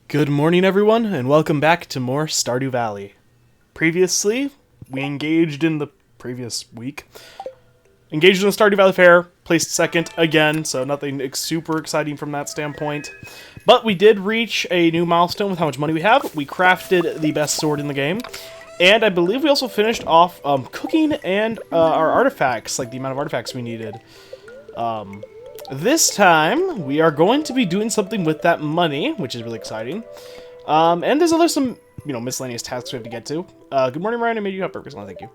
Good morning, everyone, and welcome back to more Stardew Valley. Previously, we engaged in the previous week. Engaged in the Stardew Valley Fair, placed second again, so nothing super exciting from that standpoint. But we did reach a new milestone with how much money we have. We crafted the best sword in the game. And I believe we also finished off cooking and our artifacts, like the amount of artifacts we needed. This time, we are going to be doing something with that money, which is really exciting. And there's some, miscellaneous tasks we have to get to. Good morning, Ryan. I made you up purpose. Thank you.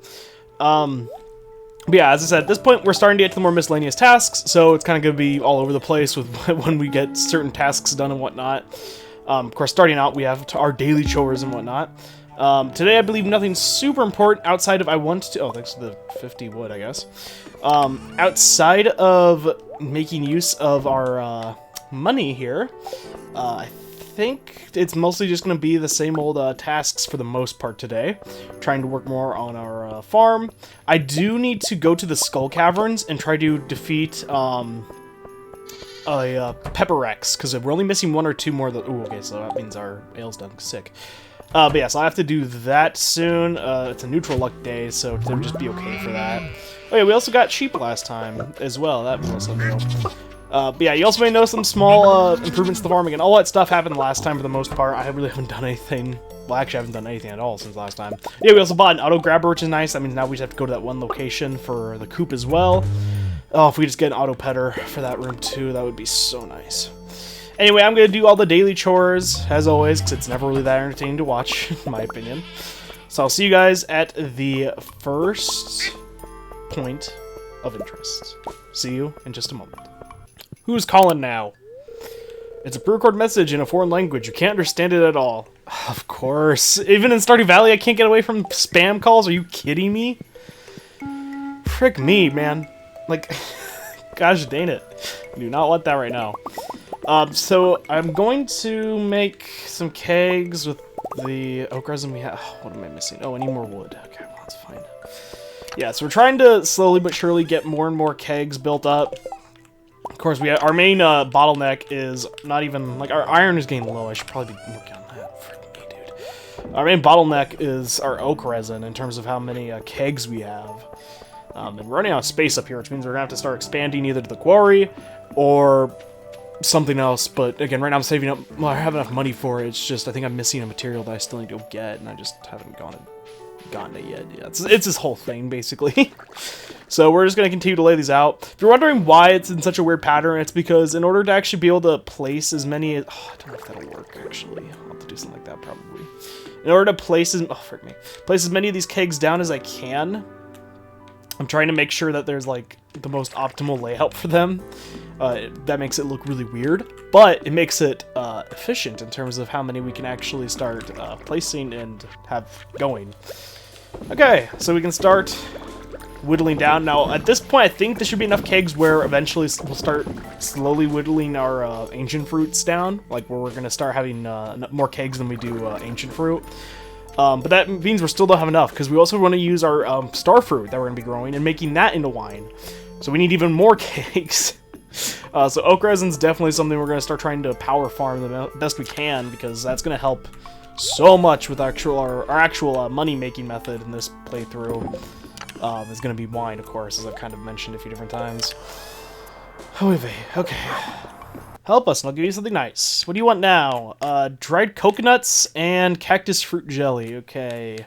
But yeah, as I said, at this point, we're starting to get to the more miscellaneous tasks, so it's kind of going to be all over the place with when we get certain tasks done and whatnot. Of course, starting out, we have our daily chores and whatnot. Today, I believe nothing super important outside of I want to... Oh, thanks to the 50 wood, I guess. Outside of making use of our money here, I think it's mostly just going to be the same old tasks for the most part today. Trying to work more on our farm. I do need to go to the Skull Caverns and try to defeat a Pepper Rex, because we're only missing one or two more. Ooh, okay, so that means our ale's done. Sick. But yeah, so I have to do that soon. It's a neutral luck day, so it'll just be okay for that. Oh yeah, we also got sheep last time as well. That was also new. But yeah, you also may notice some small improvements to the farm. Again, all that stuff happened last time for the most part. I really haven't done anything. Well, actually, I haven't done anything at all since last time. Yeah, we also bought an auto grabber, which is nice. That means now we just have to go to that one location for the coop as well. Oh, if we just get an auto petter for that room too, that would be so nice. Anyway, I'm going to do all the daily chores, as always, because it's never really that entertaining to watch, in my opinion. So I'll see you guys at the first point of interest. See you in just a moment. Who's calling now? It's a pre-recorded message in a foreign language. You can't understand it at all. Of course. Even in Stardew Valley, I can't get away from spam calls? Are you kidding me? Frick me, man. Like, gosh dang it. I do not want that right now. So I'm going to make some kegs with the oak resin we have. Oh, what am I missing? Oh, I need more wood. Okay, well, that's fine. Yeah, so we're trying to slowly but surely get more and more kegs built up. Of course, our main bottleneck is not even, like, our iron is getting low. I should probably be working on that. Frick me, dude. Our main bottleneck is our oak resin in terms of how many kegs we have. And we're running out of space up here, which means we're going to have to start expanding either to the quarry or something else. But again, right now I'm saving up. Well, I have enough money for it. It's just I think I'm missing a material that I still need to go get, and I just haven't gotten it yet. Yeah, it's this whole thing basically. So we're just gonna continue to lay these out. If you're wondering why it's in such a weird pattern, it's because in order to actually be able to place as many, I don't know if that'll work actually. I'll have to do something like that probably. In order to place place as many of these kegs down as I can. I'm trying to make sure that there's like the most optimal layout for them. That makes it look really weird, but it makes it efficient in terms of how many we can actually start placing and have going. Okay, so we can start whittling down. Now, at this point, I think there should be enough kegs where eventually we'll start slowly whittling our ancient fruits down, like where we're going to start having more kegs than we do ancient fruit. But that means we still don't have enough, because we also want to use our star fruit that we're going to be growing and making that into wine. So we need even more kegs. So oak resin's definitely something we're going to start trying to power farm the best we can, because that's going to help so much with our actual money-making method in this playthrough. Is going to be wine, of course, as I've kind of mentioned a few different times. Okay. Help us, and I'll give you something nice. What do you want now? Dried coconuts and cactus fruit jelly. Okay.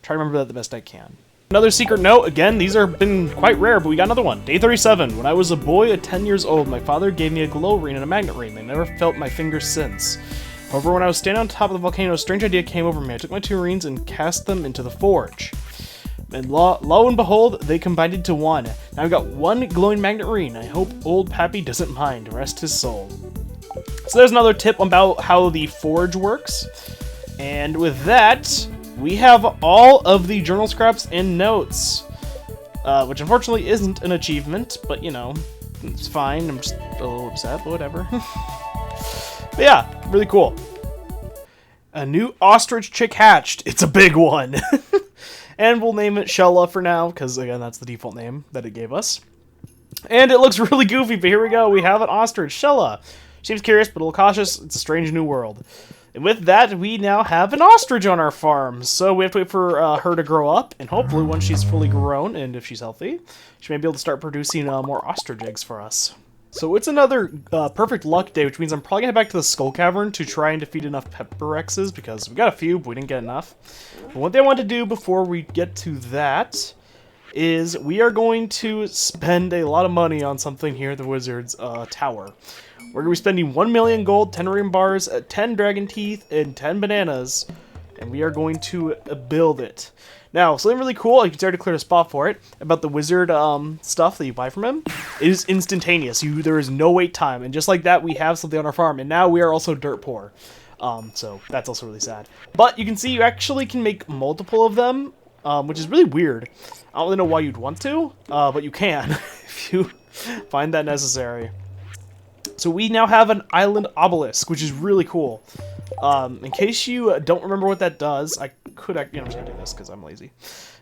Try to remember that the best I can. Another secret note. Again, these have been quite rare, but we got another one. Day 37. When I was a boy at 10 years old, my father gave me a glow ring and a magnet ring. I never felt my fingers since. However, when I was standing on top of the volcano, a strange idea came over me. I took my two rings and cast them into the forge. And lo and behold, they combined into one. Now I've got one glowing magnet ring. I hope old Pappy doesn't mind. Rest his soul. So there's another tip about how the forge works. And with that, we have all of the journal scraps and notes. Which unfortunately isn't an achievement, but it's fine. I'm just a little upset, but whatever. But yeah, really cool. A new ostrich chick hatched. It's a big one. And we'll name it Shella for now, because, again, that's the default name that it gave us. And it looks really goofy, but here we go. We have an ostrich, Shella. Seems curious, but a little cautious. It's a strange new world. And with that, we now have an ostrich on our farm. So we have to wait for her to grow up, and hopefully once she's fully grown, and if she's healthy, she may be able to start producing more ostrich eggs for us. So it's another perfect luck day, which means I'm probably going to head back to the Skull Cavern to try and defeat enough Pepperexes, because we got a few, but we didn't get enough. But one thing I want to do before we get to that is we are going to spend a lot of money on something here at the Wizard's Tower. We're going to be spending 1 million gold, 10 ring bars, 10 dragon teeth, and 10 bananas, and we are going to build it. Now, something really cool, I can start to clear a spot for it, about the wizard stuff that you buy from him. It is instantaneous. There is no wait time, and just like that, we have something on our farm, and now we are also dirt poor. So that's also really sad. But you can see you actually can make multiple of them, which is really weird. I don't really know why you'd want to, but you can if you find that necessary. So we now have an island obelisk, which is really cool. In case you don't remember what that does, I could, I'm just gonna do this because I'm lazy.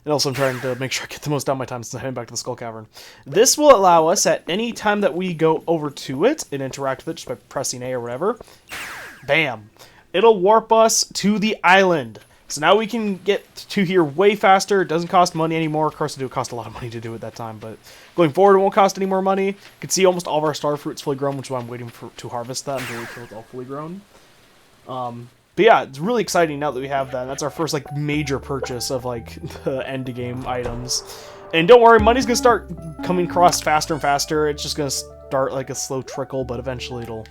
And also I'm trying to make sure I get the most out of my time since I'm heading back to the Skull Cavern. This will allow us at any time that we go over to it and interact with it just by pressing A or whatever. Bam! It'll warp us to the island. So now we can get to here way faster. It doesn't cost money anymore. Of course, it cost a lot of money to do it that time, but going forward, it won't cost any more money. You can see almost all of our star fruits fully grown, which is why I'm waiting to harvest that until we kill it all fully grown. But yeah, it's really exciting now that we have that. That's our first like major purchase of like the end game items. And don't worry, money's gonna start coming across faster and faster. It's just gonna start like a slow trickle, but eventually it'll,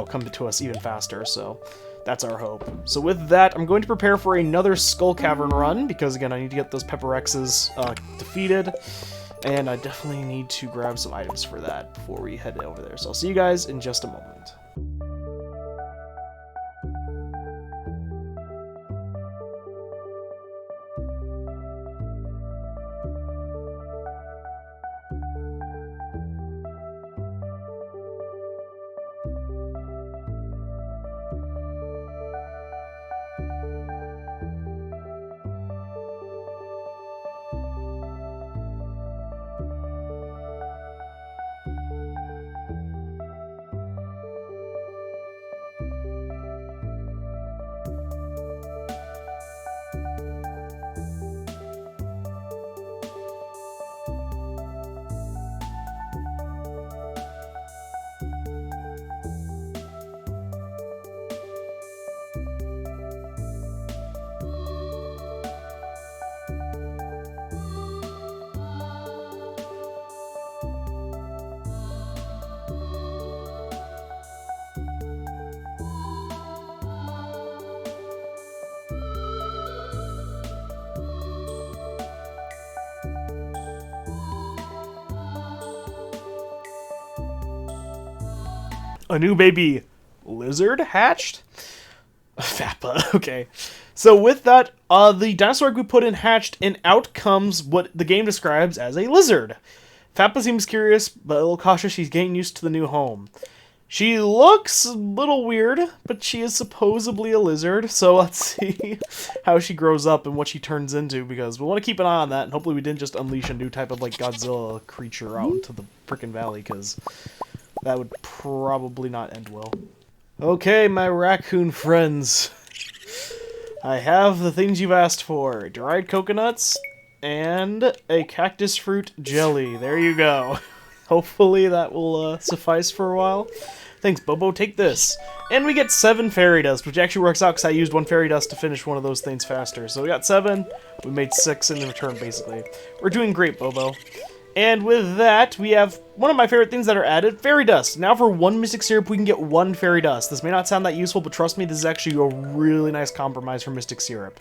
come to us even faster. So that's our hope. So with that, I'm going to prepare for another Skull Cavern run, because again, I need to get those Pepperexes defeated, and I definitely need to grab some items for that before we head over there. So I'll see you guys in just a moment. A new baby lizard hatched? Fappa, okay. So with that, the dinosaur egg we put in hatched, and out comes what the game describes as a lizard. Fappa seems curious, but a little cautious. She's getting used to the new home. She looks a little weird, but she is supposedly a lizard, so let's see how she grows up and what she turns into, because we want to keep an eye on that, and hopefully we didn't just unleash a new type of, like, Godzilla creature out into the frickin' valley, because that would probably not end well. Okay, my raccoon friends. I have the things you've asked for. Dried coconuts and a cactus fruit jelly. There you go. Hopefully that will suffice for a while. Thanks, Bobo. Take this. And we get 7 fairy dust, which actually works out because I used 1 fairy dust to finish one of those things faster. So we got 7. We made 6 in return, basically. We're doing great, Bobo. And with that, we have one of my favorite things that are added, fairy dust. Now for 1 mystic syrup, we can get 1 fairy dust. This may not sound that useful, but trust me, this is actually a really nice compromise for mystic syrup.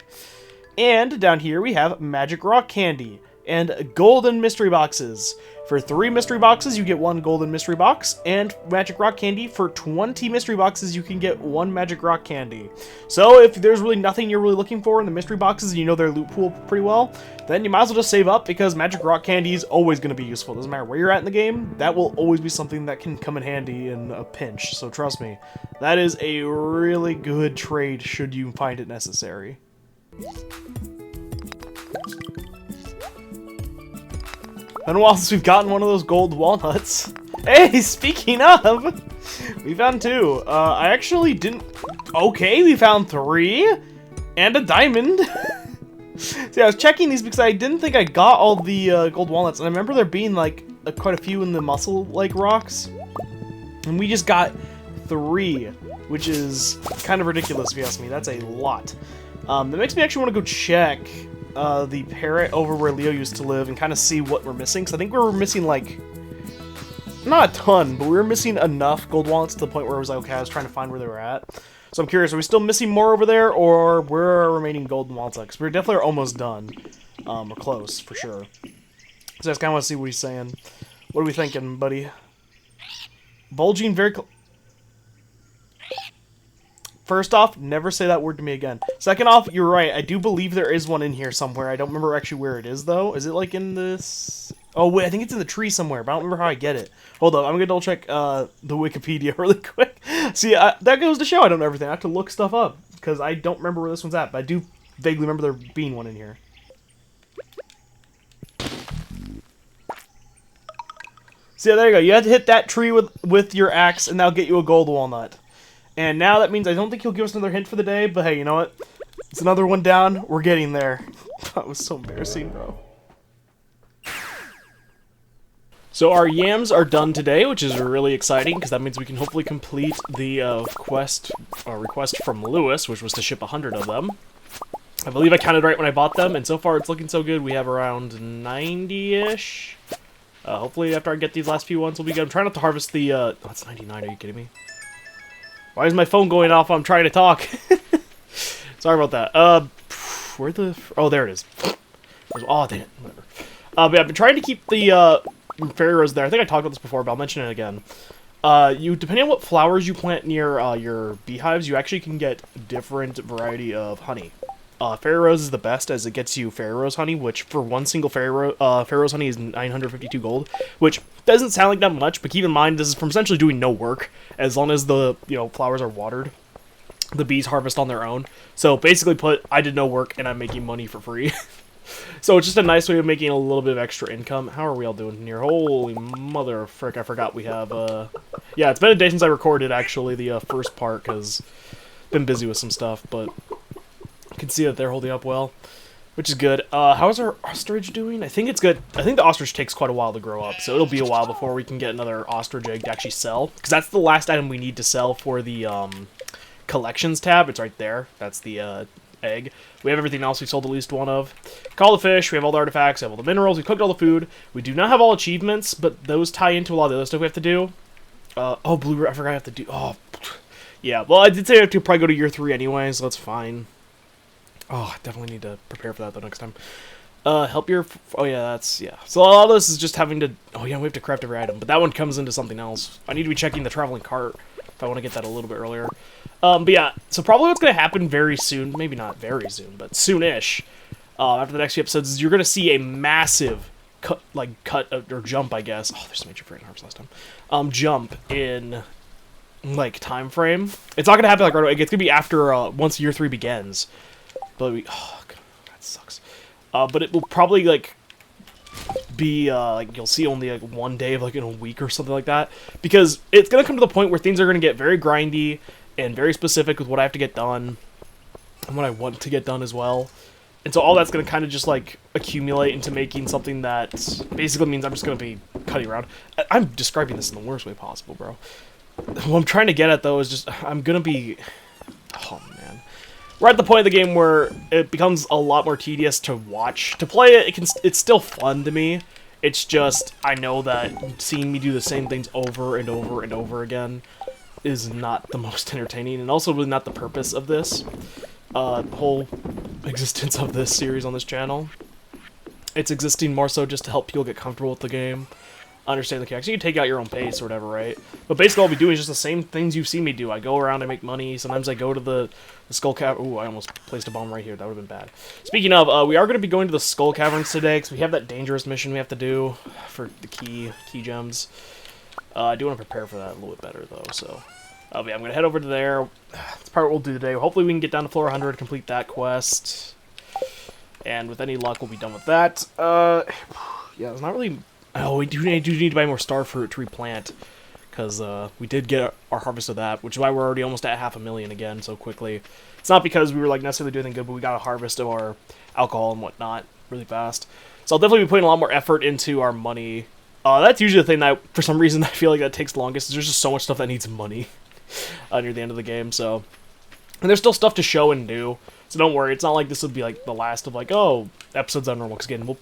And down here, we have magic rock candy and golden mystery boxes. For 3 mystery boxes, you get 1 golden mystery box, and magic rock candy. For 20 mystery boxes, you can get 1 magic rock candy. So if there's really nothing you're really looking for in the mystery boxes, and you know their loot pool pretty well, then you might as well just save up, because magic rock candy is always going to be useful. Doesn't matter where you're at in the game, that will always be something that can come in handy in a pinch. So trust me, that is a really good trade should you find it necessary. Been a while since we've gotten one of those gold walnuts. Hey, speaking of, we found 2. I actually didn't Okay, we found 3 and a diamond. See, I was checking these because I didn't think I got all the gold walnuts, and I remember there being like quite a few in the muscle-like rocks, and we just got 3, which is kind of ridiculous if you ask me. That's a lot. That makes me actually want to go check the parrot over where Leo used to live and kind of see what we're missing, because I think we were missing like not a ton, but we were missing enough gold walnuts to the point where it was like, okay, I was trying to find where they were at. So I'm curious, are we still missing more over there, or where are our remaining golden walnuts? Because we're definitely almost done. We're close, for sure. So I just kind of want to see what he's saying. What are we thinking, buddy? Bulging very First off, never say that word to me again. Second off, you're right. I do believe there is one in here somewhere. I don't remember actually where it is, though. Is it, like, in this... Oh, wait, I think it's in the tree somewhere, but I don't remember how I get it. Hold up, I'm gonna double-check the Wikipedia really quick. See, that goes to show I don't know everything. I have to look stuff up, because I don't remember where this one's at, but I do vaguely remember there being one in here. See, there you go. You had to hit that tree with your axe, and that'll get you a gold walnut. And now that means I don't think he'll give us another hint for the day, but hey, you know what? It's another one down. We're getting there. That was so embarrassing, bro. So our yams are done today, which is really exciting, because that means we can hopefully complete the request from Lewis, which was to ship 100 of them. I believe I counted right when I bought them, and so far it's looking so good. We have around 90-ish. Hopefully after I get these last few ones, we'll be good. I'm trying not to harvest the... Oh, that's 99, are you kidding me? Why is my phone going off while I'm trying to talk? Sorry about that. Where the... Oh, there it is. Oh, damn it. Whatever. But yeah, I've been trying to keep the fairy rose there. I think I talked about this before, but I'll mention it again. Depending on what flowers you plant near your beehives, you actually can get different variety of honey. Fairy rose is the best, as it gets you fairy rose honey, which for one single fairy rose honey is 952 gold, which doesn't sound like that much, but keep in mind this is from essentially doing no work. As long as the flowers are watered, the bees harvest on their own. So basically put, I did no work and I'm making money for free. So it's just a nice way of making a little bit of extra income. How are we all doing here? Holy mother of frick, I forgot we have, yeah, it's been a day since I recorded, actually, the first part, because been busy with some stuff, but I can see that they're holding up well, which is good. How is our ostrich doing? I think it's good. I think the ostrich takes quite a while to grow up, so it'll be a while before we can get another ostrich egg to actually sell, because that's the last item we need to sell for the collections tab. It's right there. That's the egg. We have everything else we've sold at least one of. Call the fish, we have all the artifacts, we have all the minerals, we cooked all the food. We do not have all achievements, but those tie into a lot of the other stuff we have to do. Oh, blue, I forgot I have to do, oh, yeah, well, I did say I have to probably go to year 3 anyway, so that's fine. Oh, I definitely need to prepare for that, though, next time. Help your, oh, yeah, that's, yeah. So a lot of this is just having to, oh, yeah, we have to craft every item, but that one comes into something else. I need to be checking the traveling cart if I want to get that a little bit earlier. But yeah, so probably what's going to happen very soon, maybe not very soon, but soon-ish, after the next few episodes, is you're going to see a massive cut, or jump, I guess. Oh, there's some major frame harps last time. Jump in, like, time frame. It's not going to happen, like, right away. It's going to be after, once year 3 begins. But oh, God, that sucks. But it will probably, like, be, like, you'll see only, like, one day of, like, in a week or something like that. Because it's going to come to the point where things are going to get very grindy and very specific with what I have to get done and what I want to get done as well. And so all that's going to kind of just, like, accumulate into making something that basically means I'm just going to be cutting around. I'm describing this in the worst way possible, bro. What I'm trying to get at, though, is just, I'm going to be... Oh, man. We're at the point of the game where it becomes a lot more tedious to watch. To play it, it's still fun to me. It's just, I know that seeing me do the same things over and over and over again is not the most entertaining, and also really not the purpose of this whole existence of this series on this channel. It's existing more so just to help people get comfortable with the game, understand the mechanics. You can take out your own pace or whatever, right? But basically all we do is just the same things you've seen me do. I go around, I make money, sometimes I go to the Skull Cavern. Ooh, I almost placed a bomb right here. That would have been bad. Speaking of, we are going to be going to the Skull Caverns today, because we have that dangerous mission we have to do for the key gems. I do want to prepare for that a little bit better, though, so... yeah, I'm going to head over to there. That's part what we'll do today. Hopefully we can get down to floor 100, complete that quest. And with any luck, we'll be done with that. Yeah, it's not really... Oh, we do need to buy more star fruit to replant. because we did get our harvest of that, which is why we're already almost at 500,000 again so quickly. It's not because we were like necessarily doing anything good, but we got a harvest of our alcohol and whatnot really fast. So I'll definitely be putting a lot more effort into our money. That's usually the thing that, for some reason, I feel like that takes longest. There's just so much stuff that needs money near the end of the game, so... And there's still stuff to show and do, so don't worry. It's not like this will be like the last of like, oh, episodes on normal, because again,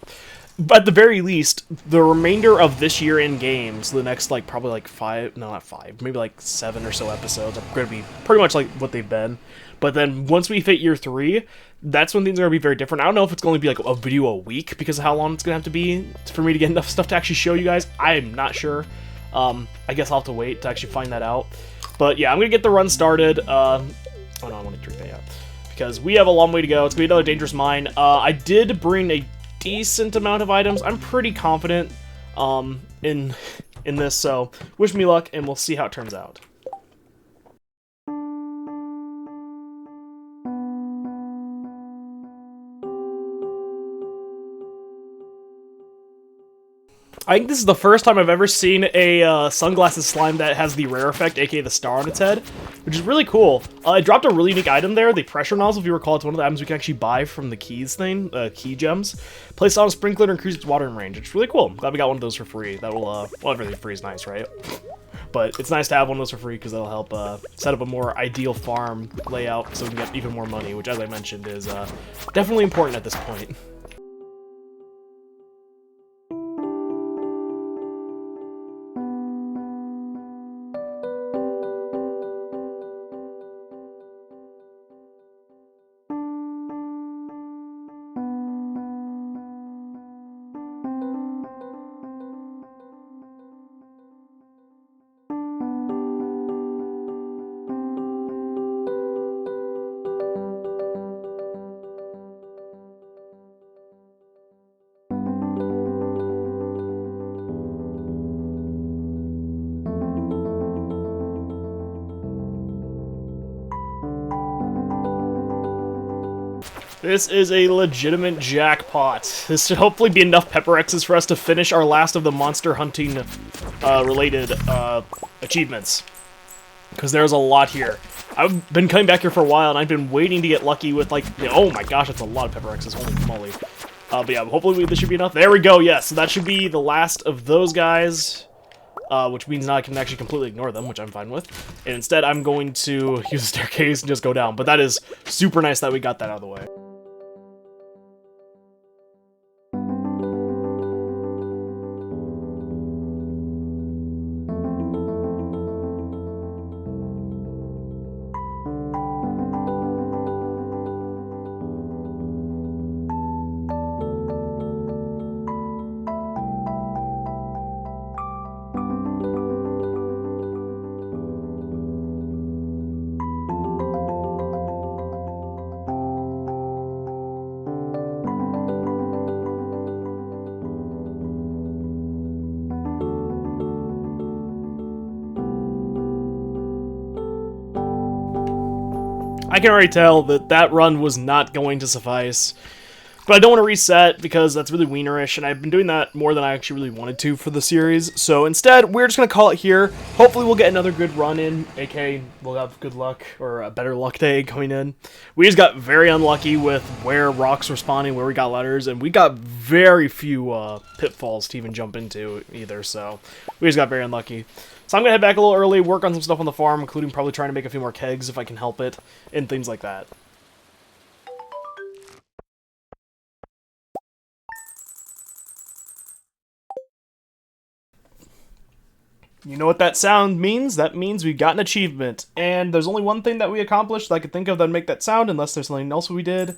but at the very least, the remainder of this year in games, the next like probably like 5, no not 5, maybe like 7 or so episodes are going to be pretty much like what they've been. But then once we hit year 3, that's when things are going to be very different. I don't know if it's going to be like a video a week because of how long it's going to have to be for me to get enough stuff to actually show you guys. I'm not sure. I guess I'll have to wait to actually find that out. But yeah, I'm going to get the run started. Oh no, I want to drink that, yeah. Because we have a long way to go. It's going to be another dangerous mine. I did bring a decent amount of items. I'm pretty confident in this, so wish me luck, and we'll see how it turns out. I think this is the first time I've ever seen a sunglasses slime that has the rare effect, aka the star on its head, which is really cool. It dropped a really unique item there, the pressure nozzle. If you recall, it's one of the items we can actually buy from the keys thing, key gems. Place it on a sprinkler and increase its watering range. It's really cool. I'm glad we got one of those for free. That will, well, everything free is nice, right? But it's nice to have one of those for free because that'll help set up a more ideal farm layout so we can get even more money, which, as I mentioned, is definitely important at this point. This is a legitimate jackpot. This should hopefully be enough Pepper X's for us to finish our last of the monster hunting related achievements. Because there's a lot here. I've been coming back here for a while, and I've been waiting to get lucky with, like, oh my gosh, that's a lot of Pepper X's, holy moly. But yeah, hopefully this should be enough. There we go, yes, so that should be the last of those guys. Which means now I can actually completely ignore them, which I'm fine with. And instead, I'm going to use the staircase and just go down. But that is super nice that we got that out of the way. I can already tell that that run was not going to suffice. But I don't want to reset because that's really wienerish, and I've been doing that more than I actually really wanted to for the series. So instead, we're just going to call it here. Hopefully we'll get another good run in, aka we'll have good luck, or a better luck day coming in. We just got very unlucky with where rocks were spawning, where we got letters, and we got very few pitfalls to even jump into either, so we just got very unlucky. So I'm going to head back a little early, work on some stuff on the farm, including probably trying to make a few more kegs if I can help it, and things like that. You know what that sound means? That means we got an achievement. And there's only one thing that we accomplished that I could think of that would make that sound, unless there's something else we did.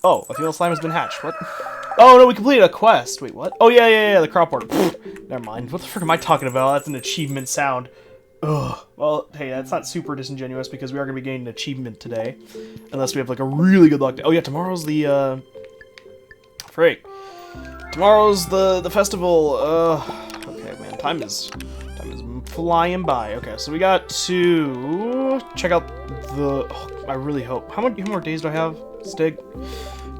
Oh, a female slime has been hatched. What? Oh, no, we completed a quest. Wait, what? Oh, yeah, the crop order. Never mind. What the frick am I talking about? That's an achievement sound. Ugh. Well, hey, that's not super disingenuous because we are going to be getting an achievement today. Unless we have, like, a really good luck day. Oh, yeah, tomorrow's the, Frick. Tomorrow's the festival. Okay, man, time is flying by. Okay, so we got to check out the... Oh, I really hope... How many more days do I have? Stig?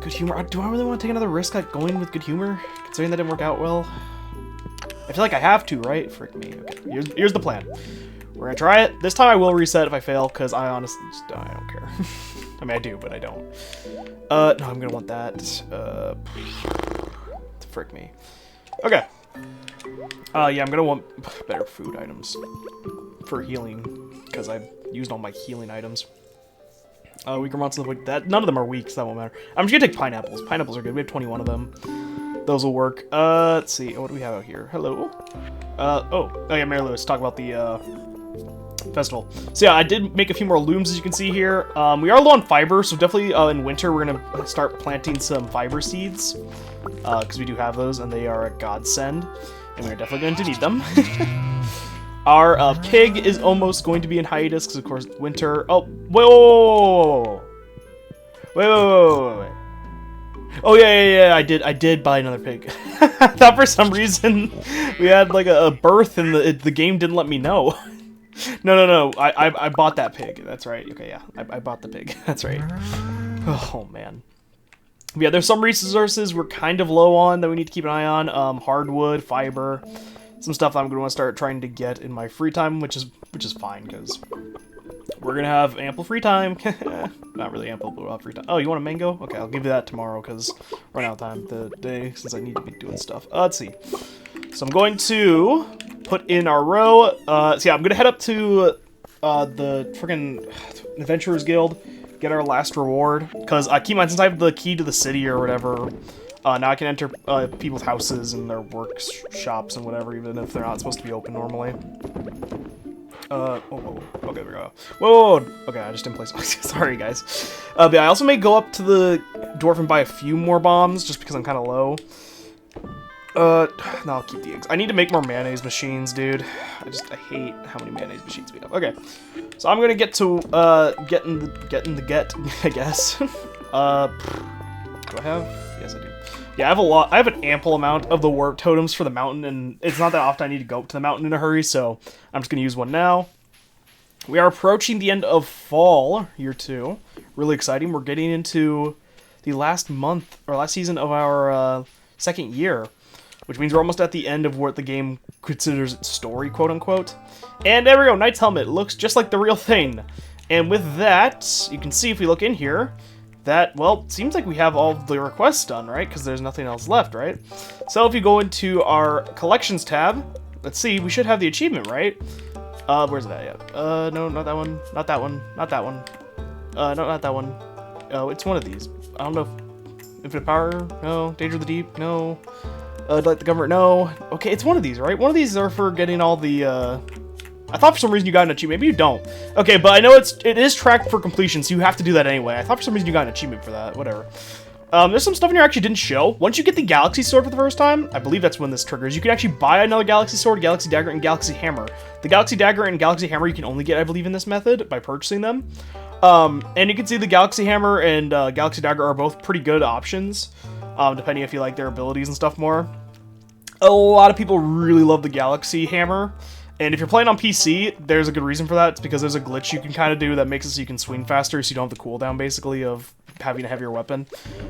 Good humor. Do I really want to take another risk at going with good humor? Considering that didn't work out well. I feel like I have to, right? Frick me. Okay, here's the plan. We're gonna try it. This time I will reset if I fail, because I honestly just, I don't care. I mean, I do, but I don't. No, I'm gonna want that. Frick me. Okay. Yeah, I'm gonna want better food items for healing, because I've used all my healing items. Weaker monsters like that. None of them are weak, so that won't matter. I'm just gonna take pineapples. Pineapples are good. We have 21 of them. Those will work. Let's see. What do we have out here? Hello? Oh yeah, Mary Lewis, talk about the, festival. So yeah, I did make a few more looms, as you can see here. We are low on fiber, so definitely, in winter, we're gonna start planting some fiber seeds. Because we do have those, and they are a godsend. And we're definitely going to need them. Our, pig is almost going to be in hiatus, because of course, winter. Oh, wait. Oh yeah, I did buy another pig. I thought for some reason we had like a birth and the game didn't let me know. No, I bought that pig. That's right. Okay, yeah, I bought the pig. That's right. Oh man. But yeah, there's some resources we're kind of low on that we need to keep an eye on. Hardwood, fiber, some stuff I'm going to want to start trying to get in my free time, which is fine because we're going to have ample free time. Not really ample, but we'll have free time. Oh, you want a mango? Okay, I'll give you that tomorrow because we're running out of time today since I need to be doing stuff. Let's see. So I'm going to put in our row. So yeah, I'm going to head up to the freaking Adventurers Guild, get our last reward, because keep in mind, since I have the key to the city or whatever, now I can enter people's houses and their workshops and whatever, even if they're not supposed to be open normally. Oh, okay, there we go. Whoa, okay, I just didn't place. Sorry, guys. But yeah, I also may go up to the dwarf and buy a few more bombs, just because I'm kind of low. No, I'll keep the eggs. I need to make more mayonnaise machines, dude. I hate how many mayonnaise machines we have. Okay, so I'm gonna get to get in the I guess. Do I have? Yes, I do. Yeah, I have a lot. I have an ample amount of the warp totems for the mountain, and it's not that often I need to go up to the mountain in a hurry, so I'm just gonna use one now. We are approaching the end of fall, year 2. Really exciting. We're getting into the last month or last season of our second year, which means we're almost at the end of what the game considers its story, quote-unquote. And there we go, Knight's Helmet. It looks just like the real thing. And with that, you can see if we look in here, that, well, seems like we have all the requests done, right? Because there's nothing else left, right? So if you go into our Collections tab, let's see, we should have the achievement, right? Where's that at? No, not that one, not that one, not that one. No, not that one. Oh, it's one of these. I don't know if... Infinite Power? No. Danger of the Deep? No. Like the government, no. Okay, it's one of these, right? One of these are for getting all the, I thought for some reason you got an achievement. Maybe you don't. Okay, but I know it is tracked for completion, so you have to do that anyway. I thought for some reason you got an achievement for that. Whatever. There's some stuff in here I actually didn't show. Once you get the Galaxy Sword for the first time, I believe that's when this triggers, you can actually buy another Galaxy Sword, Galaxy Dagger, and Galaxy Hammer. The Galaxy Dagger and Galaxy Hammer you can only get, I believe, in this method by purchasing them. And you can see the Galaxy Hammer and Galaxy Dagger are both pretty good options, depending if you like their abilities and stuff more. A lot of people really love the Galaxy Hammer, and if you're playing on PC, there's a good reason for that. It's because there's a glitch you can kind of do that makes it so you can swing faster, so you don't have the cooldown, basically, of having a heavier weapon.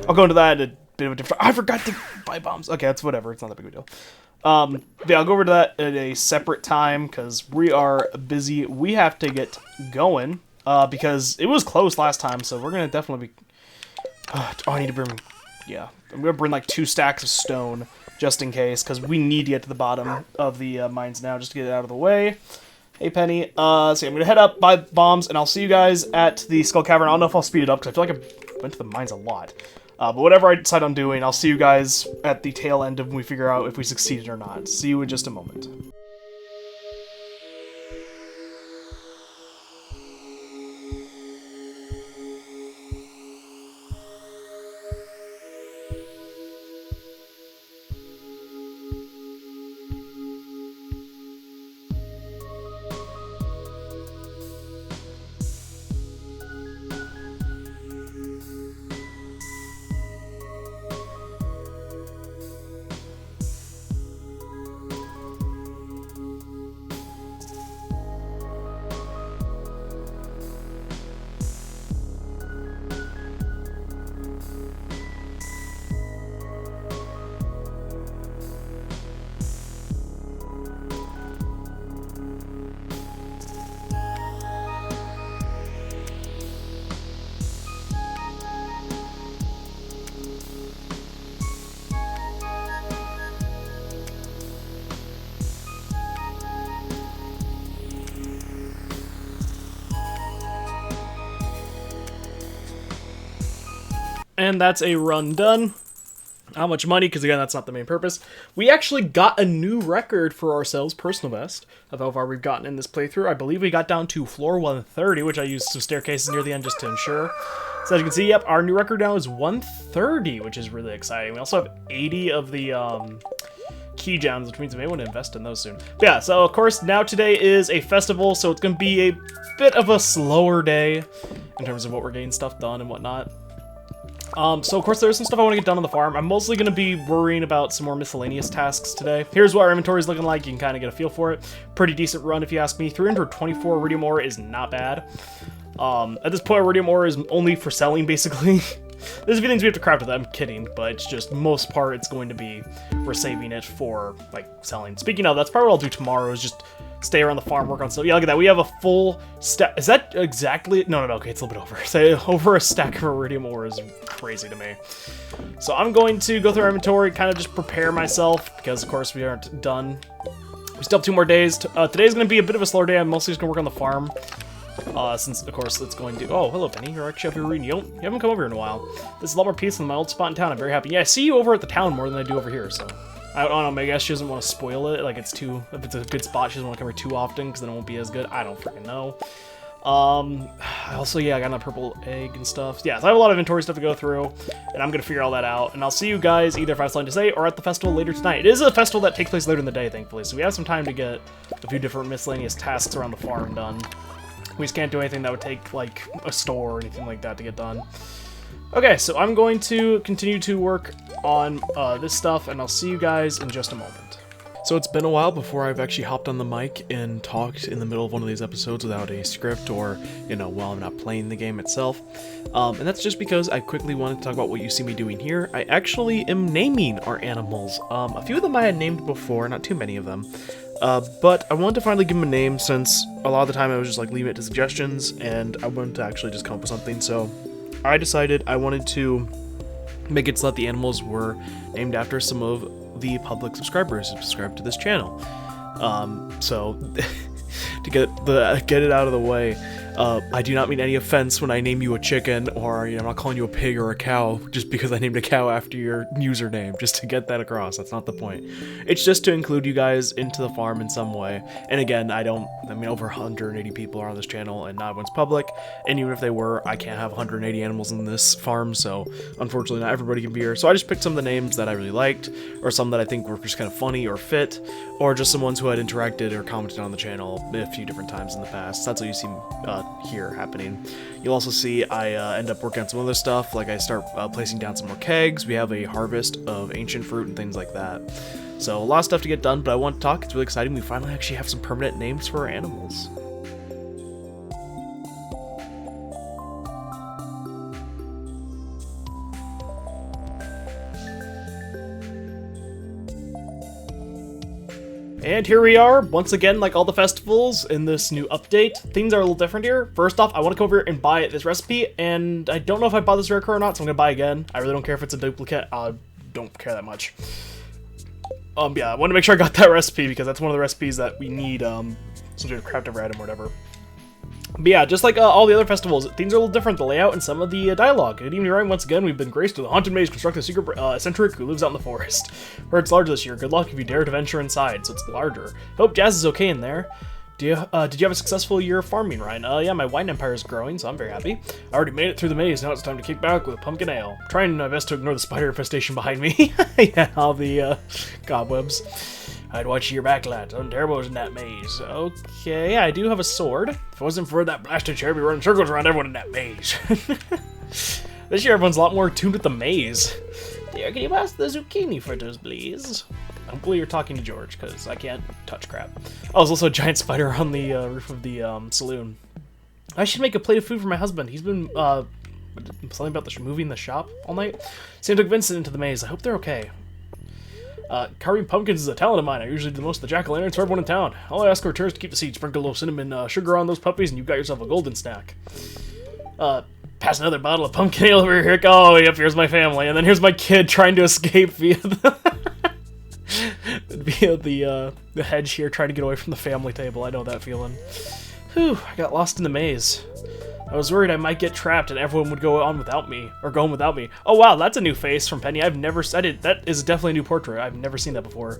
I'll go into that at a bit of a different... I forgot to buy bombs! Okay, that's whatever, it's not that big of a deal. Yeah, I'll go over to that at a separate time, because we are busy. We have to get going, because it was close last time, so we're gonna definitely be... oh, I need to bring... yeah, I'm gonna bring like 2 stacks of stone, just in case, because we need to get to the bottom of the mines now, just to get it out of the way. Hey, Penny. So yeah, I'm going to head up, buy bombs, and I'll see you guys at the Skull Cavern. I don't know if I'll speed it up, because I feel like I went to the mines a lot. But whatever I decide on doing, I'll see you guys at the tail end of when we figure out if we succeeded or not. See you in just a moment. And that's a run done. How much money? Because again, that's not the main purpose. We actually got a new record for ourselves, personal best, of how far we've gotten in this playthrough. I believe we got down to floor 130, which I used some staircases near the end just to ensure. So as you can see, yep, our new record now is 130, which is really exciting. We also have 80 of the key gems, which means we may want to invest in those soon. But yeah, so of course, now today is a festival, so it's going to be a bit of a slower day in terms of what we're getting stuff done and whatnot. So of course there's some stuff I want to get done on the farm. I'm mostly going to be worrying about some more miscellaneous tasks today. Here's what our inventory is looking like. You can kind of get a feel for it. Pretty decent run if you ask me. 324 iridium ore is not bad. At this point, iridium ore is only for selling, basically. There's a few things we have to craft with that. I'm kidding, but it's just most part it's going to be we're saving it for like selling. Speaking of, that's probably what I'll do tomorrow is just stay around the farm, work on stuff. Yeah, look at that. We have a full stack. Is that exactly? No, okay, it's a little bit over. Say over a stack of iridium ore is crazy to me. So I'm going to go through our inventory, kind of just prepare myself because of course we aren't done. We still have 2 more days. Today's going to be a bit of a slower day. I'm mostly just going to work on the farm. Since, of course, it's going to... Oh, hello, Penny. You're actually up here reading. You haven't come over here in a while. This is a lot more peaceful than my old spot in town. I'm very happy. Yeah, I see you over at the town more than I do over here, so... I don't know, maybe I guess she doesn't want to spoil it. Like, it's too... If it's a good spot, she doesn't want to come here too often, because then it won't be as good. I don't freaking know. Also, yeah, I got a purple egg and stuff. Yeah, so I have a lot of inventory stuff to go through, and I'm going to figure all that out. And I'll see you guys either if I have something to say or at the festival later tonight. It is a festival that takes place later in the day, thankfully, so we have some time to get a few different miscellaneous tasks around the farm done. We just can't do anything that would take, like, a store or anything like that to get done. Okay, so I'm going to continue to work on this stuff, and I'll see you guys in just a moment. So it's been a while before I've actually hopped on the mic and talked in the middle of one of these episodes without a script or, you know, while I'm not playing the game itself. And that's just because I quickly wanted to talk about what you see me doing here. I actually am naming our animals. A few of them I had named before, not too many of them. But I wanted to finally give them a name since a lot of the time I was just like leaving it to suggestions and I wanted to actually just come up with something. So I decided I wanted to make it so that the animals were named after some of the public subscribers who subscribe to this channel. So to get it out of the way, I do not mean any offense when I name you a chicken or, you know, I'm not calling you a pig or a cow just because I named a cow after your username, just to get that across. That's not the point. It's just to include you guys into the farm in some way. And again, I mean, over 180 people are on this channel and not everyone's public. And even if they were, I can't have 180 animals in this farm, so unfortunately not everybody can be here. So I just picked some of the names that I really liked, or some that I think were just kind of funny or fit, or just some ones who had interacted or commented on the channel a few different times in the past. That's what you see here happening. You'll also see I end up working on some other stuff, like I start placing down some more kegs. We have a harvest of ancient fruit and things like that. So a lot of stuff to get done, but I want to talk. It's really exciting. We finally actually have some permanent names for our animals. And here we are, once again, like all the festivals in this new update. Things are a little different here. First off, I want to come over here and buy this recipe, and I don't know if I bought this rare card or not, so I'm going to buy again. I really don't care if it's a duplicate. I don't care that much. Yeah, I want to make sure I got that recipe, because that's one of the recipes that we need, some sort of craft every item or whatever. But yeah, just like all the other festivals, things are a little different, the layout and some of the dialogue. Good evening, right? Once again, we've been graced with a haunted maze constructed a secret eccentric who lives out in the forest. Heard it's larger this year. Good luck if you dare to venture inside, so it's larger. Hope Jazz is okay in there. Did you have a successful year of farming, Ryan? Yeah, my wine empire is growing, so I'm very happy. I already made it through the maze, now it's time to kick back with a pumpkin ale. I'm trying my best to ignore the spider infestation behind me. Yeah, all the cobwebs. I'd watch your back, lads. I'm terrible in that maze. Okay, I do have a sword. If it wasn't for that blasted chair, I'd be running circles around everyone in that maze. This year, everyone's a lot more tuned with the maze. Dear, can you pass the zucchini fritters, please? Hopefully you're talking to George, because I can't touch crap. Oh, there's also a giant spider on the roof of the saloon. I should make a plate of food for my husband. He's been something about moving the shop all night. Sam took Vincent into the maze. I hope they're okay. Carving pumpkins is a talent of mine. I usually do most of the jack-o'-lanterns for everyone in town. All I ask for returns to keep the seeds, sprinkle a little cinnamon sugar on those puppies, and you've got yourself a golden snack. Pass another bottle of pumpkin ale over here. Oh, yep, here's my family. And then here's my kid trying to escape via the hedge here, trying to get away from the family table. I know that feeling. Whew, I got lost in the maze. I was worried I might get trapped and everyone would go on without me, or go home without me. Oh wow, that's a new face from Penny. That is definitely a new portrait. I've never seen that before.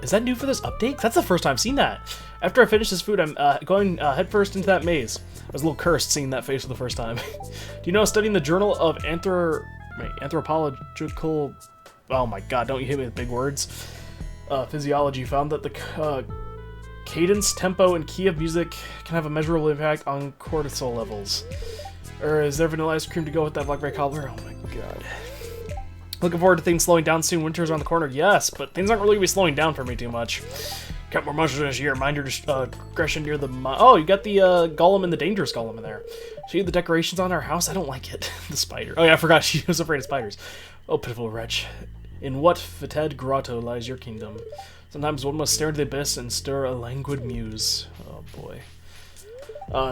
Is that new for this update? That's the first time I've seen that. After I finish this food, I'm going headfirst into that maze. I was a little cursed seeing that face for the first time. Do you know, studying the Journal of Anthropological... Oh my god, don't you hit me with big words. Physiology found that the cadence, tempo, and key of music can have a measurable impact on cortisol levels. Or is there vanilla ice cream to go with that blackberry cobbler? Oh my god. Looking forward to things slowing down soon. Winter's around the corner. Yes, but things aren't really going to be slowing down for me too much. Got more monsters this year. Mind your discretion near the... Oh, you got the golem and the dangerous golem in there. See the decorations on our house? I don't like it. The spider. Oh yeah, I forgot she was afraid of spiders. Oh, pitiful wretch. In what fetid grotto lies your kingdom? Sometimes one must stare into the abyss and stir a languid muse. Oh boy.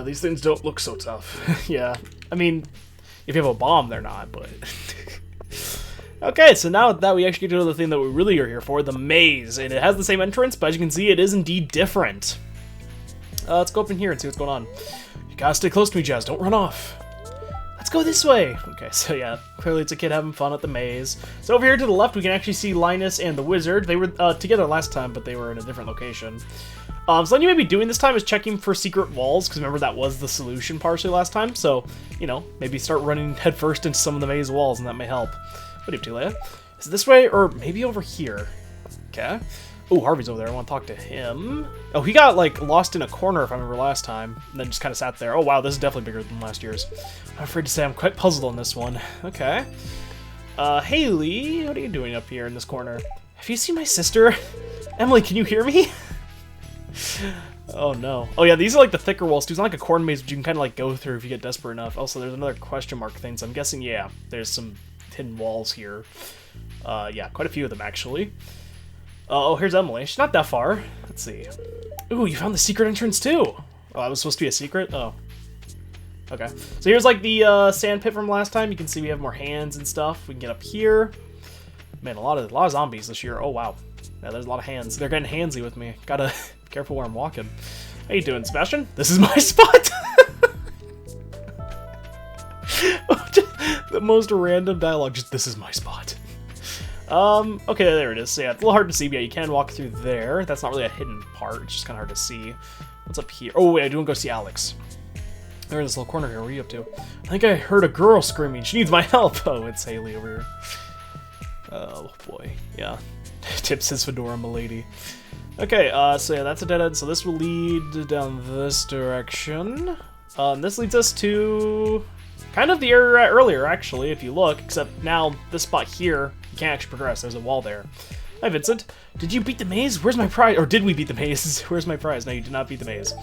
These things don't look so tough. Yeah, I mean, if you have a bomb, they're not, but... Okay, so now that we actually get to the thing that we really are here for, the maze. And it has the same entrance, but as you can see, it is indeed different. Let's go up in here and see what's going on. You gotta stay close to me, Jazz. Don't run off. Let's go this way. Okay, so yeah, clearly it's a kid having fun at the maze. So over here to the left, we can actually see Linus and the wizard. They were together last time, but they were in a different location. So what you may be doing this time is checking for secret walls, because remember that was the solution partially last time. So, you know, maybe start running headfirst into some of the maze walls, and that may help. What do you have to, Leia? Is it this way, or maybe over here? Okay. Oh, Harvey's over there. I want to talk to him. Oh, he got, like, lost in a corner, if I remember last time, and then just kind of sat there. Oh, wow, this is definitely bigger than last year's. I'm afraid to say I'm quite puzzled on this one. Okay. Haley, what are you doing up here in this corner? Have you seen my sister? Emily, can you hear me? Oh, no. Oh, yeah, these are, like, the thicker walls, too. It's not like a corn maze, but you can kind of, like, go through if you get desperate enough. Also, there's another question mark thing, so I'm guessing, yeah, there's some hidden walls here. Yeah, quite a few of them, actually. Oh, here's Emily. She's not that far. Let's see. Ooh, you found the secret entrance, too! Oh, that was supposed to be a secret? Oh. Okay. So here's, like, the sand pit from last time. You can see we have more hands and stuff. We can get up here. Man, a lot of zombies this year. Oh, wow. Yeah, there's a lot of hands. They're getting handsy with me. Gotta be careful where I'm walking. How you doing, Sebastian? This is my spot! The most random dialogue, just this is my spot. Okay, there it is. So yeah, it's a little hard to see, but yeah, you can walk through there. That's not really a hidden part, it's just kind of hard to see. What's up here? Oh wait, I do want to go see Alex. They're in this little corner here. What are you up to? I think I heard a girl screaming. She needs my help. Oh, it's Haley over here. Oh boy, yeah. Tips his fedora, milady. Okay, so yeah, that's a dead end. So this will lead down this direction. This leads us to kind of the area we were at earlier, actually, if you look, except now this spot here, you can't actually progress. There's a wall there. Hi, Vincent. Did you beat the maze? Where's my prize? Or did we beat the maze? Where's my prize? No, you did not beat the maze.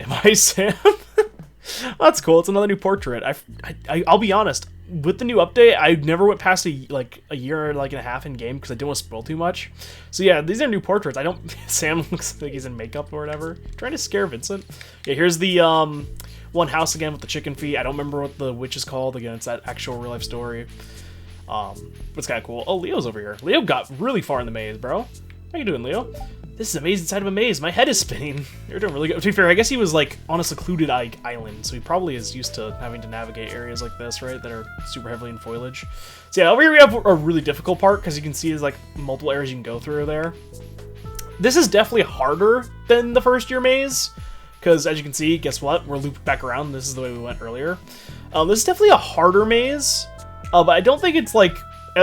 Am I Sam? That's cool. It's another new portrait. I'll be honest. With the new update, I never went past a year and a half in game because I didn't want to spoil too much. So yeah, these are new portraits. I don't. Sam looks like he's in makeup or whatever. Trying to scare Vincent. Yeah, here's the one house again with the chicken feet. I don't remember what the witch is called. Again, it's that actual real life story. But it's kind of cool. Oh, Leo's over here. Leo got really far in the maze, bro. How you doing, Leo? This is a maze inside of a maze. My head is spinning. You're doing really good. To be fair, I guess he was like on a secluded island, so he probably is used to having to navigate areas like this, right? That are super heavily in foliage. So yeah, over here we have a really difficult part because you can see there's like multiple areas you can go through there. This is definitely harder than the first year maze because as you can see, guess what? We're looped back around. This is the way we went earlier. This is definitely a harder maze, but I don't think it's like.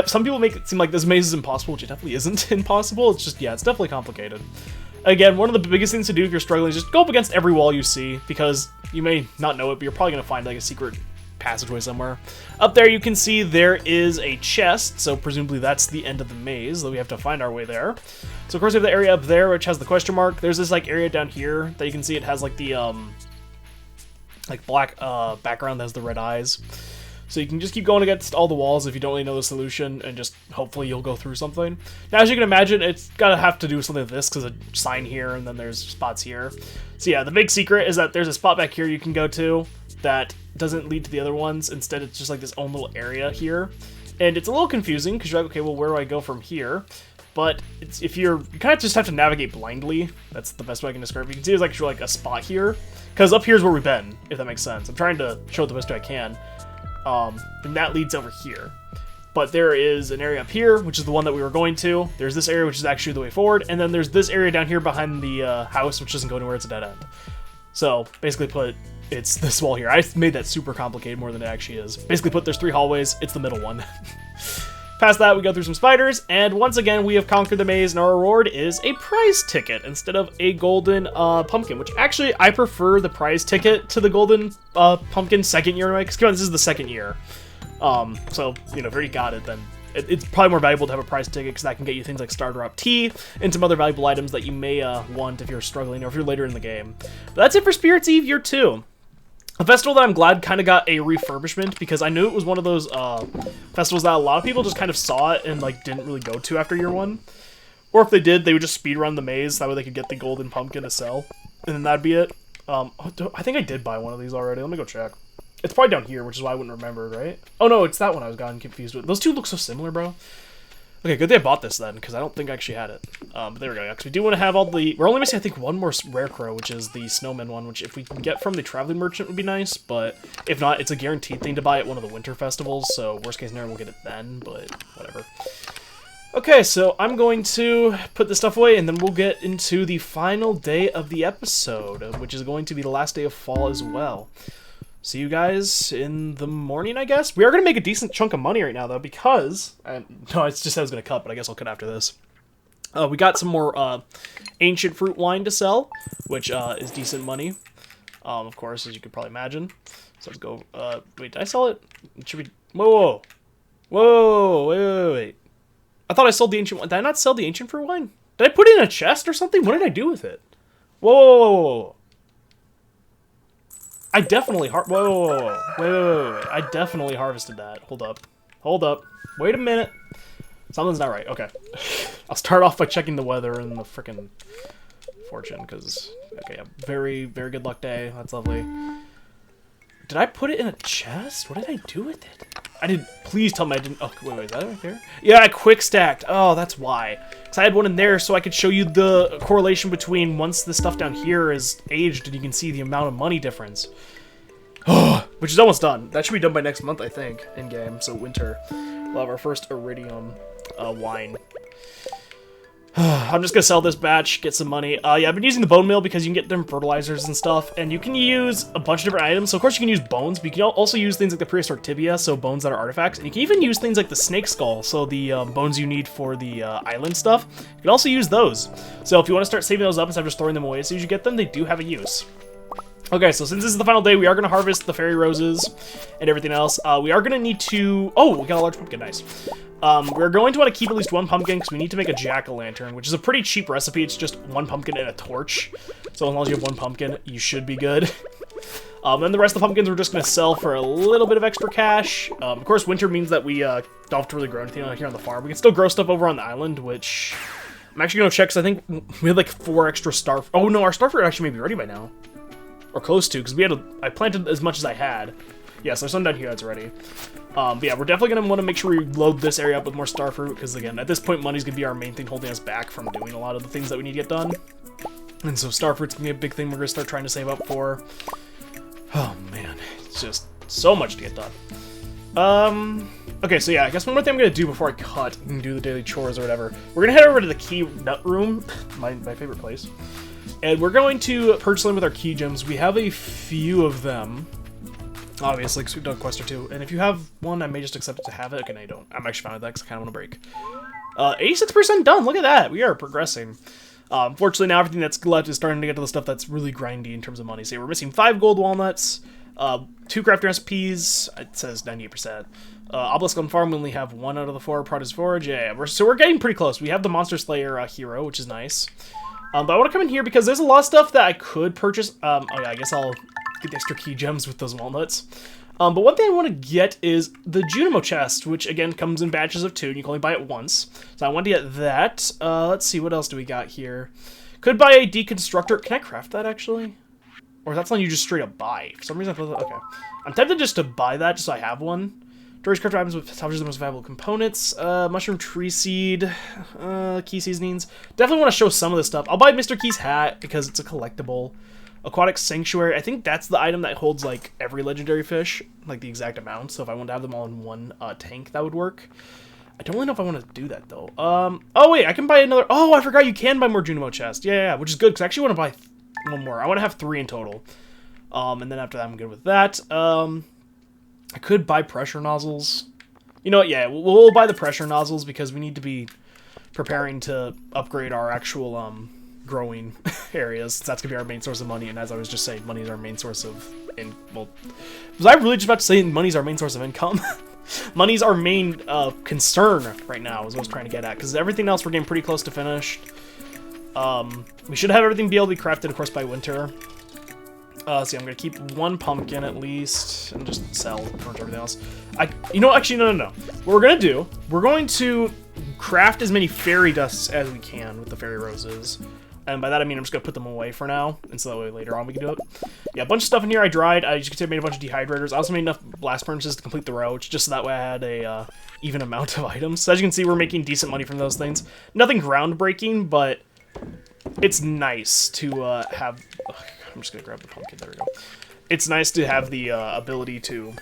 Some people make it seem like this maze is impossible, which it definitely isn't impossible. It's just, yeah, it's definitely complicated. Again, one of the biggest things to do if you're struggling is just go up against every wall you see, because you may not know it, but you're probably going to find like a secret passageway somewhere. Up there you can see there is a chest, so presumably that's the end of the maze, though we have to find our way there. So of course we have the area up there, which has the question mark. There's this like area down here that you can see it has like the like black background that has the red eyes. So you can just keep going against all the walls if you don't really know the solution, and just hopefully you'll go through something. Now, as you can imagine, it's gotta have to do something with this, because a sign here, and then there's spots here. So yeah, the big secret is that there's a spot back here you can go to that doesn't lead to the other ones. Instead, it's just like this own little area here. And it's a little confusing, because you're like, okay, well, where do I go from here? but if you kind of just have to navigate blindly. That's the best way I can describe it. You can see there's actually like a spot here, because up here is where we've been, if that makes sense. I'm trying to show it the best way I can, and that leads over here. But there is an area up here, which is the one that we were going to. There's this area, which is actually the way forward, and then there's this area down here behind the house, which doesn't go anywhere. It's a dead end. So basically it's this wall here. I made that super complicated more than it actually is. Basically there's 3 hallways. It's the middle one. Past that, we go through some spiders, and once again, we have conquered the maze, and our reward is a prize ticket instead of a golden pumpkin, which actually, I prefer the prize ticket to the golden pumpkin second year anyway, because come on, this is the second year. So, you know, if you already got it, then it's probably more valuable to have a prize ticket, because that can get you things like Star Drop Tea and some other valuable items that you may want if you're struggling or if you're later in the game. But that's it for Spirits Eve Year 2. A festival that I'm glad kind of got a refurbishment, because I knew it was one of those festivals that a lot of people just kind of saw it and like didn't really go to after year 1. Or if they did, they would just speedrun the maze, that way they could get the golden pumpkin to sell. And then that'd be it. I think I did buy one of these already. Let me go check. It's probably down here, which is why I wouldn't remember, right? Oh no, it's that one I was gotten confused with. Those two look so similar, bro. Okay, good thing I bought this then, because I don't think I actually had it. But there we go, because we do want to have all the... We're only missing, I think, one more rare crow, which is the snowman one, which if we can get from the traveling merchant would be nice, but if not, it's a guaranteed thing to buy at one of the winter festivals, so worst case scenario, we'll get it then, but whatever. Okay, so I'm going to put this stuff away, and then we'll get into the final day of the episode, which is going to be the last day of fall as well. See you guys in the morning, I guess? We are going to make a decent chunk of money right now, though, because... no, it's just I was going to cut, but I guess I'll cut after this. We got some more ancient fruit wine to sell, which is decent money, of course, as you could probably imagine. So let's go... wait, did I sell it? Should we... Whoa! Whoa! Wait. I thought I sold the ancient wine. Did I not sell the ancient fruit wine? Did I put it in a chest or something? What did I do with it? Whoa! I definitely wait. I definitely harvested that. Hold up. Wait a minute. Something's not right. Okay. I'll start off by checking the weather and the frickin' fortune, because okay, yeah, very, very good luck day. That's lovely. Did I put it in a chest? What did I do with it? I didn't. Please tell me I didn't. Oh, wait, is that right there? Yeah, I quick stacked. Oh, that's why. Because I had one in there so I could show you the correlation between once the stuff down here is aged and you can see the amount of money difference. Which is almost done. That should be done by next month, I think, in game. So winter, we'll have our first iridium wine. I'm just gonna sell this batch, get some money. Yeah, I've been using the bone meal because you can get different fertilizers and stuff, and you can use a bunch of different items. So of course you can use bones, but you can also use things like the prehistoric tibia, so bones that are artifacts, and you can even use things like the snake skull, so the bones you need for the island stuff. You can also use those. So if you want to start saving those up instead of just throwing them away as soon as you get them, they do have a use. Okay, so since this is the final day, we are going to harvest the fairy roses and everything else. We are going to need to... Oh, we got a large pumpkin, nice. We're going to want to keep at least one pumpkin because we need to make a jack-o'-lantern, which is a pretty cheap recipe. It's just one pumpkin and a torch. So as long as you have one pumpkin, you should be good. Then the rest of the pumpkins we're just going to sell for a little bit of extra cash. Of course, winter means that we don't have to really grow anything out here on the farm. We can still grow stuff over on the island, which... I'm actually going to check because I think we had like 4 extra star... Oh, no, our starfruit actually may be ready by now. Or close to, because I planted as much as I had. Yes, there's some down here that's ready. But yeah, we're definitely going to want to make sure we load this area up with more starfruit, because again, at this point, money's going to be our main thing holding us back from doing a lot of the things that we need to get done. And so starfruit's going to be a big thing we're going to start trying to save up for. Oh man, it's just so much to get done. Okay, so yeah, I guess one more thing I'm going to do before I cut and do the daily chores or whatever. We're going to head over to the key nut room, my favorite place. And we're going to purchase them with our key gems. We have a few of them, obviously, because we've done a quest or two. And if you have one, I may just accept it to have it. Okay, no, you don't. I'm actually fine with that because I kind of want to break. 86% done. Look at that. We are progressing. Fortunately, now everything that's left is starting to get to the stuff that's really grindy in terms of money. So we're missing 5 gold walnuts, 2 crafting recipes. It says 98%. Obelisk on farm, we only have 1 out of the 4. Produce forage. Yeah, so we're getting pretty close. We have the Monster Slayer hero, which is nice. But I want to come in here because there's a lot of stuff that I could purchase. Oh yeah, I guess I'll get the extra key gems with those walnuts. But one thing I want to get is the Junimo chest, which again comes in batches of 2, and you can only buy it once. So I want to get that. Let's see, what else do we got here? Could buy a deconstructor. Can I craft that actually? Or that's something you just straight up buy? For some reason I thought that, okay. I'm tempted just to buy that just so I have one. Storage craft items with salvage the most valuable components. Mushroom tree seed. Key seasonings. Definitely want to show some of this stuff. I'll buy Mr. Key's hat because it's a collectible. Aquatic Sanctuary. I think that's the item that holds, like, every legendary fish. Like, the exact amount. So if I wanted to have them all in one tank, that would work. I don't really know if I want to do that, though. Oh, wait. I can buy another... Oh, I forgot you can buy more Junimo chests. Yeah, which is good, because I actually want to buy one more. I want to have 3 in total. And then after that, I'm good with that. I could buy pressure nozzles. You know what? Yeah, we'll buy the pressure nozzles because we need to be preparing to upgrade our actual growing areas. That's gonna be our main source of money. And as I was just saying, money is our main source of was I really just about to say money's our main source of income? Money's our main concern right now. Is what I was trying to get at, because everything else we're getting pretty close to finished. We should have everything be able to be crafted, of course, by winter. See, I'm gonna keep 1 pumpkin at least, and just sell pretty much everything else. You know, actually, no. What we're gonna do, we're going to craft as many fairy dusts as we can with the fairy roses. And by that I mean I'm just gonna put them away for now, and so that way later on we can do it. Yeah, a bunch of stuff in here I dried. I just made a bunch of dehydrators. I also made enough blast furnaces to complete the row, just so that way I had a even amount of items. So as you can see, we're making decent money from those things. Nothing groundbreaking, but it's nice to have... I'm just gonna grab the pumpkin. There we go. It's nice to have the ability to...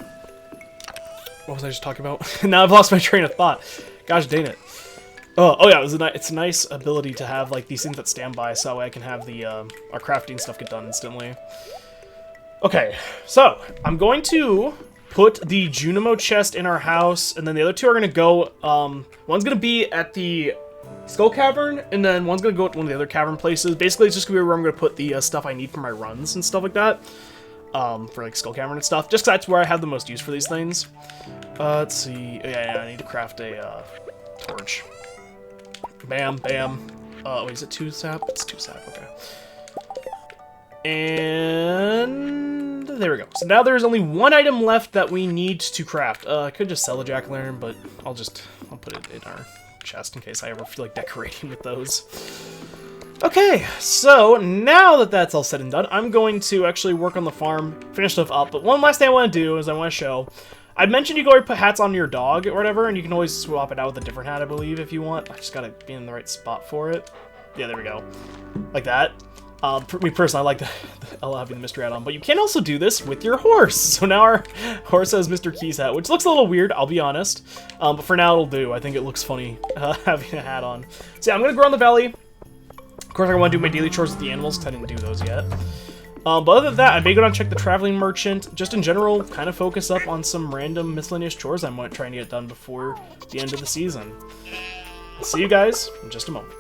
What was I just talking about? Now I've lost my train of thought. Gosh dang it. Oh yeah, it's a nice ability to have like these things that stand by, so that way I can have the our crafting stuff get done instantly. Okay, so I'm going to put the Junimo chest in our house, and then the other 2 are gonna go. One's gonna be at the Skull Cavern, and then one's gonna go at one of the other cavern places. Basically, it's just gonna be where I'm gonna put the stuff I need for my runs and stuff like that. For like Skull Cavern and stuff, just 'cause that's where I have the most use for these things. Let's see. Yeah, I need to craft a torch. Bam, bam. Wait, is it 2 sap? It's 2 sap, okay. And there we go. So now there's only 1 item left that we need to craft. I could just sell a jack-o'-lantern, but I'll put it in our chest in case I ever feel like decorating with those. Okay, so now that that's all said and done, I'm going to actually work on the farm, finish stuff up. But one last thing I want to do is I want to show... I mentioned you go put hats on your dog or whatever, and you can always swap it out with a different hat, I believe, if you want. I just gotta be in the right spot for it. Yeah, there we go. Like that. Me personally, I like having the mystery hat on, but you can also do this with your horse. So now our horse has Mr. Key's hat, which looks a little weird, I'll be honest. But for now, it'll do. I think it looks funny having a hat on. So yeah, I'm gonna go around the valley. Of course, I want to do my daily chores with the animals, because I didn't do those yet. But other than that, I may go down and check the traveling merchant. Just in general, kind of focus up on some random miscellaneous chores I'm trying to get done before the end of the season. I'll see you guys in just a moment.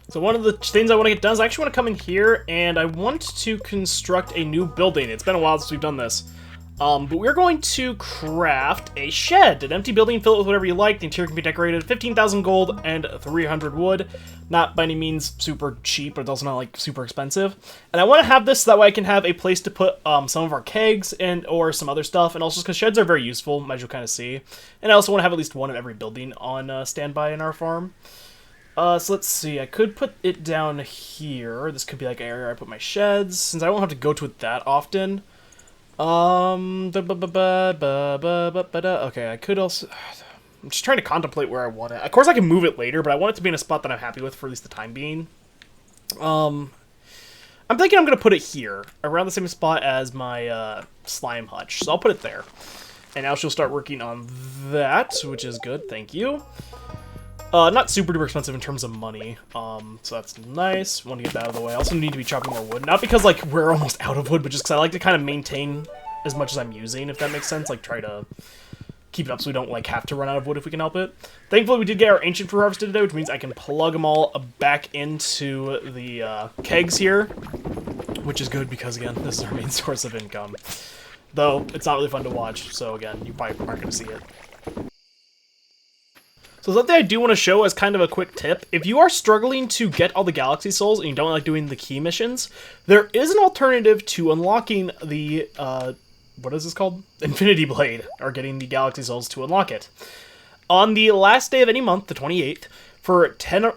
So one of the things I want to get done is I actually want to come in here and I want to construct a new building. It's been a while since we've done this. But we're going to craft a shed, an empty building, fill it with whatever you like. The interior can be decorated, 15,000 gold and 300 wood. Not by any means super cheap, but it's also not like super expensive. And I want to have this so that way I can have a place to put some of our kegs and or some other stuff. And also because sheds are very useful, as you'll kind of see. And I also want to have at least one of every building on standby in our farm. So let's see, I could put it down here. This could be like an area where I put my sheds, since I won't have to go to it that often. Okay, I could also... I'm just trying to contemplate where I want it. Of course, I can move it later, but I want it to be in a spot that I'm happy with for at least the time being. I'm thinking I'm going to put it here, around the same spot as my slime hutch. So I'll put it there. And now she'll start working on that, which is good, thank you. Not super duper expensive in terms of money, so that's nice. Want to get that out of the way. I also need to be chopping more wood. Not because, like, we're almost out of wood, but just because I like to kind of maintain as much as I'm using, if that makes sense. Like, try to keep it up so we don't, like, have to run out of wood if we can help it. Thankfully, we did get our ancient fruit harvested today, which means I can plug them all back into the kegs here, which is good because, again, this is our main source of income. Though, it's not really fun to watch, so, again, you probably aren't going to see it. So something I do want to show as kind of a quick tip, if you are struggling to get all the Galaxy Souls and you don't like doing the key missions, there is an alternative to unlocking the, what is this called? Infinity Blade, or getting the Galaxy Souls to unlock it. On the last day of any month, the 28th, for 10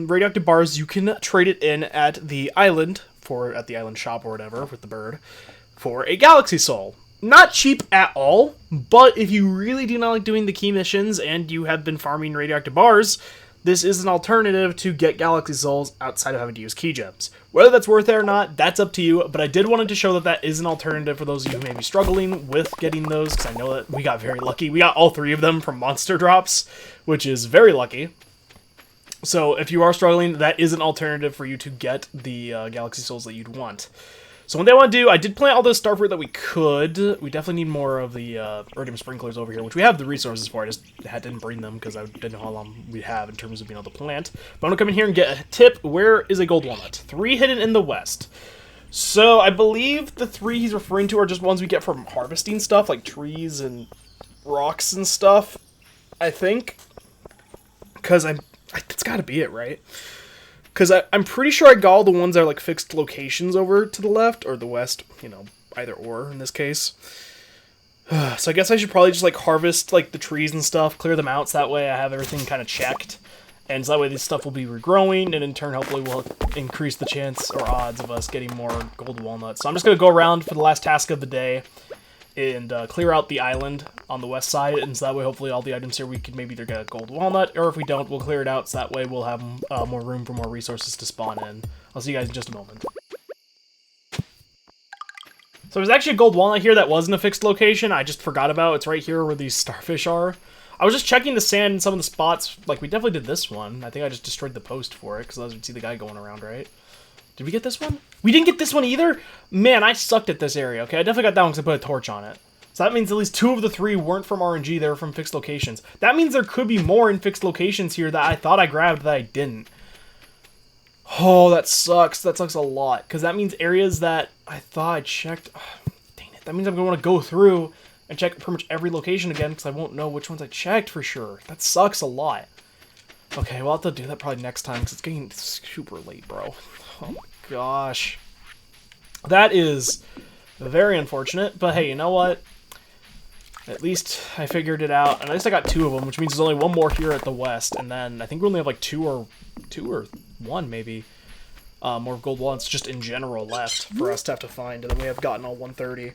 radioactive bars, you can trade it in at the island, at the island shop or whatever, with the bird, for a Galaxy Soul. not cheap at all, but if you really do not like doing the key missions and you have been farming radioactive bars, this is an alternative to get Galaxy Souls outside of having to use key gems. Whether that's worth it or not, that's up to you, but I did want to show that that is an alternative for those of you who may be struggling with getting those, because I know that we got very lucky. We got all 3 of them from monster drops, which is very lucky. So if you are struggling, that is an alternative for you to get the Galaxy Souls that you'd want. So what I want to do, I did plant all those starfruit that we could. We definitely need more of the iridium sprinklers over here, which we have the resources for. I just didn't bring them because I didn't know how long we have in terms of being able to plant. But I'm going to come in here and get a tip. Where is a gold walnut? 3 hidden in the west. So I believe the 3 he's referring to are just ones we get from harvesting stuff, like trees and rocks and stuff, I think. Because it's got to be it, right? Because I'm pretty sure I got all the ones that are like fixed locations over to the left, or the west, you know, either or in this case. So I guess I should probably just like harvest like the trees and stuff, clear them out, so that way I have everything kind of checked. And so that way this stuff will be regrowing, and in turn hopefully will increase the chance or odds of us getting more gold walnuts. So I'm just going to go around for the last task of the day and clear out the island on the west side, and so that way hopefully all the items here we could maybe either get a gold walnut, or if we don't, we'll clear it out, so that way we'll have more room for more resources to spawn in. I'll see you guys in just a moment. So there's actually a gold walnut here that wasn't a fixed location, I just forgot about. It's right here where these starfish are. I was just checking the sand in some of the spots, like we definitely did this one. I think I just destroyed the post for it, because I would see the guy going around, right? Did we get this one? We didn't get this one either? Man, I sucked at this area. Okay, I definitely got that one because I put a torch on it. So that means at least 2 of the 3 weren't from RNG, they were from fixed locations. That means there could be more in fixed locations here that I thought I grabbed that I didn't. Oh, that sucks. That sucks a lot. Because that means areas that I thought I checked... Oh, dang it. That means I'm going to want to go through and check pretty much every location again because I won't know which ones I checked for sure. That sucks a lot. Okay, we'll have to do that probably next time because it's getting super late, bro. Oh my gosh. That is very unfortunate, but hey, you know what? At least I figured it out, and at least I got 2 of them, which means there's only 1 more here at the west, and then I think we only have like 2 or 1 maybe more gold walnuts just in general left for us to have to find, and then we have gotten all 130.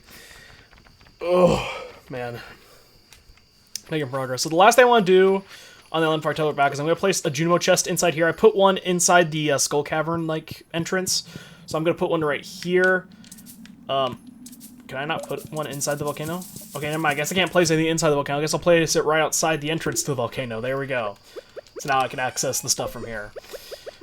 Oh, man. Making progress. So the last thing I want to do on the island before I tell it back is I'm going to place a Junimo chest inside here. I put one inside the Skull Cavern-like entrance, so I'm going to put one right here. Can I not put one inside the volcano? Okay, never mind. I guess I can't place anything inside the volcano. I guess I'll place it right outside the entrance to the volcano. There we go. So now I can access the stuff from here.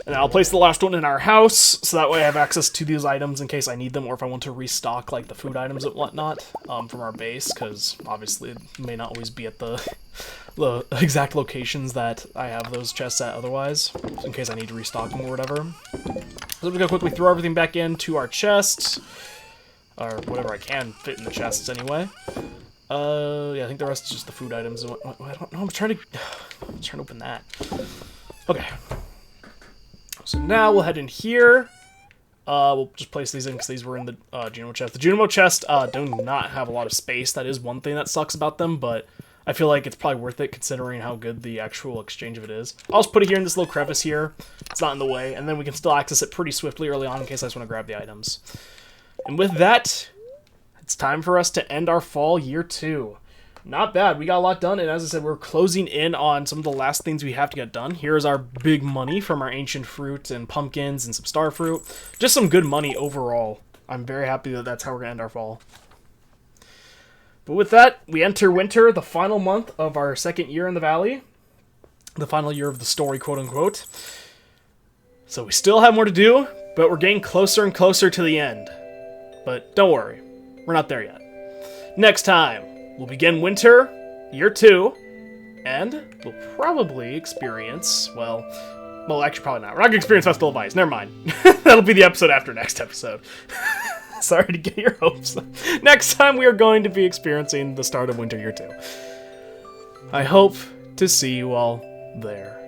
And I'll place the last one in our house, so that way I have access to these items in case I need them, or if I want to restock like the food items and whatnot from our base, because obviously it may not always be at the exact locations that I have those chests at otherwise, in case I need to restock them or whatever. So we're going to quickly throw everything back into our chests, or whatever I can fit in the chests anyway. Yeah, I think the rest is just the food items. And I don't know, I'm trying to open that. Okay. So now we'll head in here. We'll just place these in because these were in the Junimo chest. The Junimo chest do not have a lot of space. That is one thing that sucks about them, but I feel like it's probably worth it considering how good the actual exchange of it is. I'll just put it here in this little crevice here. It's not in the way, and then we can still access it pretty swiftly early on in case I just want to grab the items. And with that, it's time for us to end our fall year 2. Not bad. We got a lot done, and as I said, we're closing in on some of the last things we have to get done. Here's our big money from our ancient fruit and pumpkins and some star fruit. Just some good money overall. I'm very happy that that's how we're going to end our fall. But with that, we enter winter, the final month of our 2nd year in the valley. The final year of the story, quote-unquote. So we still have more to do, but we're getting closer and closer to the end. But don't worry, we're not there yet. Next time, we'll begin winter, year 2, and we'll probably experience, well, actually probably not. We're not going to experience Festival of Ice. Never mind. That'll be the episode after next episode. Sorry to get your hopes. Next time we are going to be experiencing the start of winter year 2. I hope to see you all there.